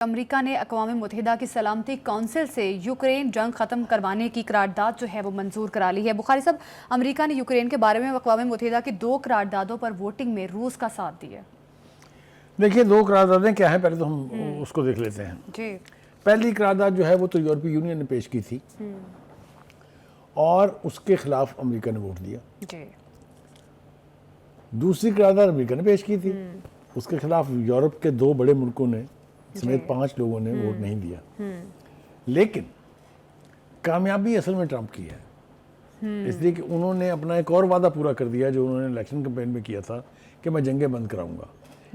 امریکہ نے اقوام متحدہ کی سلامتی کونسل سے یوکرین جنگ ختم کروانے کی قرارداد جو ہے وہ منظور کرا لی ہے۔ بخاری صاحب، امریکہ نے یوکرین کے بارے میں اقوام متحدہ کی 2 قراردادوں پر ووٹنگ میں روس کا ساتھ دیا۔ دیکھیے 2 قراردادیں کیا ہیں، پہلے تو ہم اس کو دیکھ لیتے ہیں۔ جی، پہلی قرارداد جو ہے وہ تو یورپی یونین نے پیش کی تھی اور اس کے خلاف امریکہ نے ووٹ دیا۔ جی، دوسری قرارداد امریکہ نے پیش کی تھی، اس کے خلاف یورپ کے 2 بڑے ملکوں نے سمیت 5 لوگوں نے ووٹ نہیں دیا۔ لیکن کامیابی اصل میں ٹرمپ کی ہے، اس لیے کہ انہوں نے اپنا ایک اور وعدہ پورا کر دیا جو انہوں نے الیکشن کمپین میں کیا تھا کہ میں جنگیں بند کراؤں گا۔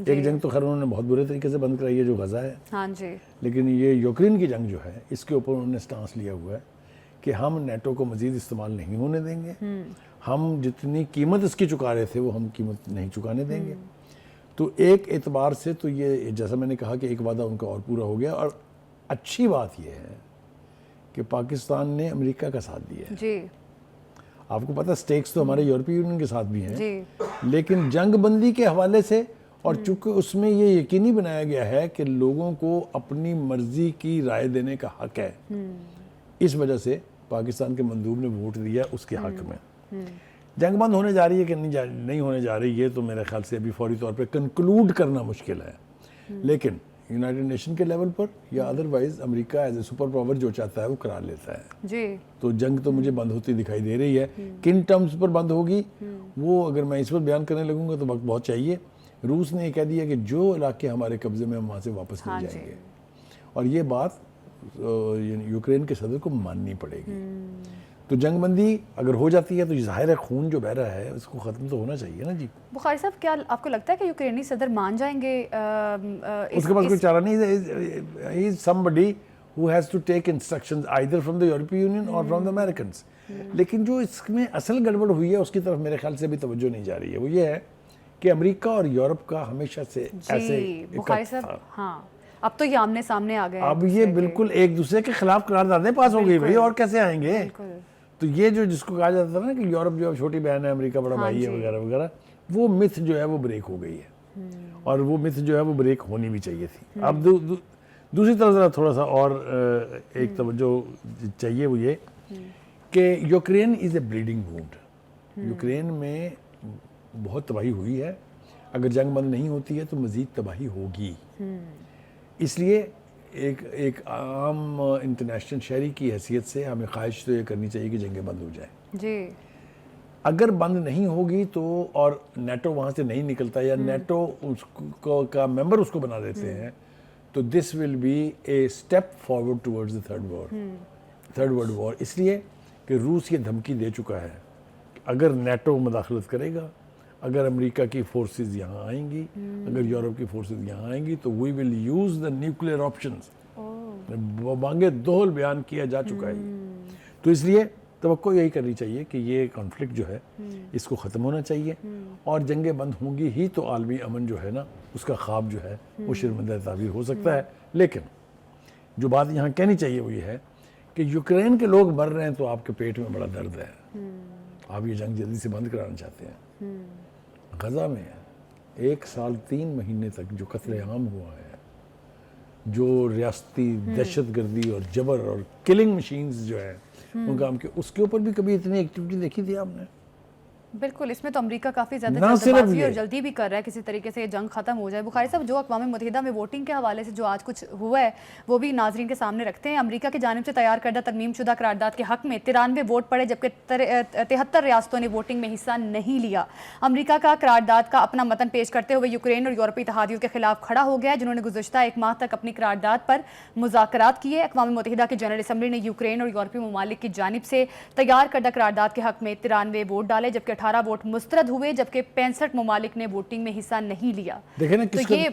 ایک جنگ تو خیر انہوں نے بہت برے طریقے سے بند کرائی ہے جو غزہ ہے، ہاں جی، لیکن یہ یوکرین کی جنگ جو ہے اس کے اوپر انہوں نے سٹانس لیا ہوا ہے کہ ہم نیٹو کو مزید استعمال نہیں ہونے دیں گے، ہم جتنی قیمت اس کی چکا رہے تھے وہ ہم قیمت نہیں چکانے دیں گے۔ تو ایک اعتبار سے تو یہ جیسا میں نے کہا کہ ایک وعدہ ان کا اور پورا ہو گیا، اور اچھی بات یہ ہے کہ پاکستان نے امریکہ کا ساتھ دیا ہے۔ جی، آپ کو پتہ سٹیکس تو ہمارے یورپی یونین کے ساتھ بھی ہیں، جی، لیکن جنگ بندی کے حوالے سے اور چونکہ اس میں یہ یقینی بنایا گیا ہے کہ لوگوں کو اپنی مرضی کی رائے دینے کا حق ہے، اس وجہ سے پاکستان کے مندوب نے ووٹ دیا اس کے حق میں۔ جنگ بند ہونے جا رہی ہے کہ نہیں ہونے جا رہی ہے تو میرے خیال سے ابھی فوری طور پہ کنکلوڈ کرنا مشکل ہے، لیکن یونائٹڈ نیشن کے لیول پر یا otherwise America as a super power جو چاہتا ہے وہ کرا لیتا ہے۔ جی، تو جنگ تو مجھے بند ہوتی دکھائی دے رہی ہے، کن ٹرمز پر بند ہوگی وہ اگر میں اس پر بیان کرنے لگوں گا تو وقت بہت چاہیے۔ روس نے یہ کہہ دیا کہ جو علاقے ہمارے قبضے میں ہم وہاں سے واپس لے جائیں گے، اور یہ بات یوکرین کے صدر کو ماننی پڑے گی۔ تو جنگ بندی اگر ہو جاتی ہے تو ظاہر ہے خون جو بہہ رہا ہے اس کو ختم تو ہونا چاہیے نا جی۔ بخاری صاحب، کیا آپ کو لگتا ہے کہ یوکرینی صدر مان جائیں گے؟ اس کے پاس کوئی چارہ نہیں ہے، he is somebody who has to take instructions either from the European Union or from the Americans۔ لیکن جو اس میں اصل گڑبڑ ہوئی ہے اس کی طرف میرے خیال سے بھی توجہ نہیں جا رہی ہے، وہ یہ ہے کہ امریکہ اور یورپ کا ہمیشہ سے ایسے بخاری صاحب، ہاں اب تو یہ آمنے سامنے آ گئے، اب یہ بالکل ایک دوسرے کے خلاف قراردادیں پاس ہو گئی بھائی، اور کیسے آئیں گے؟ تو یہ جو جس کو کہا جاتا تھا نا کہ یورپ جو چھوٹی بہن ہے امریکہ بڑا بھائی ہے وغیرہ وغیرہ، وہ متھ جو ہے وہ بریک ہو گئی ہے، اور وہ متھ جو ہے وہ بریک ہونی بھی چاہیے تھی۔ اب دوسری طرف ذرا تھوڑا سا اور ایک توجہ چاہیے، وہ یہ کہ یوکرین از اے بلیڈنگ وونڈ۔ یوکرین میں بہت تباہی ہوئی ہے، اگر جنگ بند نہیں ہوتی ہے تو مزید تباہی ہوگی، اس لیے ایک عام انٹرنیشنل شہری کی حیثیت سے ہمیں خواہش تو یہ کرنی چاہیے کہ جنگیں بند ہو جائیں۔ جی، اگر بند نہیں ہوگی تو اور نیٹو وہاں سے نہیں نکلتا یا نیٹو اس کا ممبر اس کو بنا دیتے ہیں تو this will be a step forward towards the third world war, اس لیے کہ روس یہ دھمکی دے چکا ہے اگر نیٹو مداخلت کرے گا، اگر امریکہ کی فورسز یہاں آئیں گی، اگر یورپ کی فورسز یہاں آئیں گی تو we will use the nuclear options. بانگے دوہل بیان کیا جا چکا ہے، تو اس لیے توقع یہی کرنی چاہیے کہ یہ کانفلکٹ جو ہے اس کو ختم ہونا چاہیے، اور جنگیں بند ہوں گی ہی تو عالمی امن جو ہے نا اس کا خواب جو ہے وہ شرمندہ تعبیر ہو سکتا ہے۔ لیکن جو بات یہاں کہنی چاہیے وہ یہ ہے کہ یوکرین کے لوگ مر رہے ہیں تو آپ کے پیٹ میں بڑا درد ہے، آپ یہ جنگ جلدی سے بند کرانا چاہتے ہیں۔ غزہ میں 1 سال 3 مہینے تک جو قتل عام ہوا ہے، جو ریاستی دہشت گردی اور جبر اور کلنگ مشینز جو ہیں ان کام کے، اس کے اوپر بھی کبھی اتنی ایکٹیویٹی دیکھی تھی آپ نے؟ بالکل، اس میں تو امریکہ کافی زیادہ جلد بازی اور جلدی بھی کر رہا ہے کسی طریقے سے یہ جنگ ختم ہو جائے۔ بخاری صاحب، جو اقوام متحدہ میں ووٹنگ کے حوالے سے جو آج کچھ ہوا ہے وہ بھی ناظرین کے سامنے رکھتے ہیں۔ امریکہ کی جانب سے تیار کردہ ترمیم شدہ قرارداد کے حق میں 93 ووٹ پڑے، جبکہ 73 ریاستوں نے ووٹنگ میں حصہ نہیں لیا۔ امریکہ کا قرارداد کا اپنا متن پیش کرتے ہوئے یوکرین اور یورپی اتحادیوں کے خلاف کھڑا ہو گیا، جنہوں نے گزشتہ 1 ماہ تک اپنی قرارداد پر مذاکرات کیے۔ اقوام متحدہ کی جنرل اسمبلی نے یوکرین اور یورپی ممالک کی جانب سے تیار کردہ قرارداد کے حق میں 93 ووٹ ڈالے، جبکہ 18 ووٹ مسترد ہوئے، جبکہ 65 ممالک نے ووٹنگ میں حصہ نہیں لیا۔ دیکھیں نا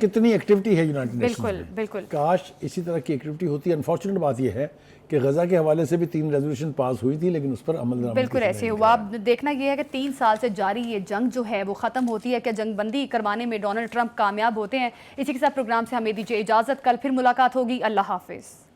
کتنی ایکٹیویٹی ہے یونائٹڈ نیشنز میں۔ بالکل، کاش اسی طرح کی ایکٹیویٹی ہوتی۔ انفارچونیٹ بات یہ ہے کہ غزہ کے حوالے سے بھی 3 ریزولوشن پاس ہوئی تھی لیکن اس پر عمل درآمد بالکل ایسے ہوا۔ اب دیکھنا یہ ہے کہ 3 سال سے جاری یہ جنگ جو ہے وہ ختم ہوتی ہے کہ جنگ بندی کروانے میں ڈونلڈ ٹرمپ کامیاب ہوتے ہیں۔ اسی کے ساتھ پروگرام سے ہمیں دیجیے اجازت، کل پھر ملاقات ہوگی۔ اللہ حافظ۔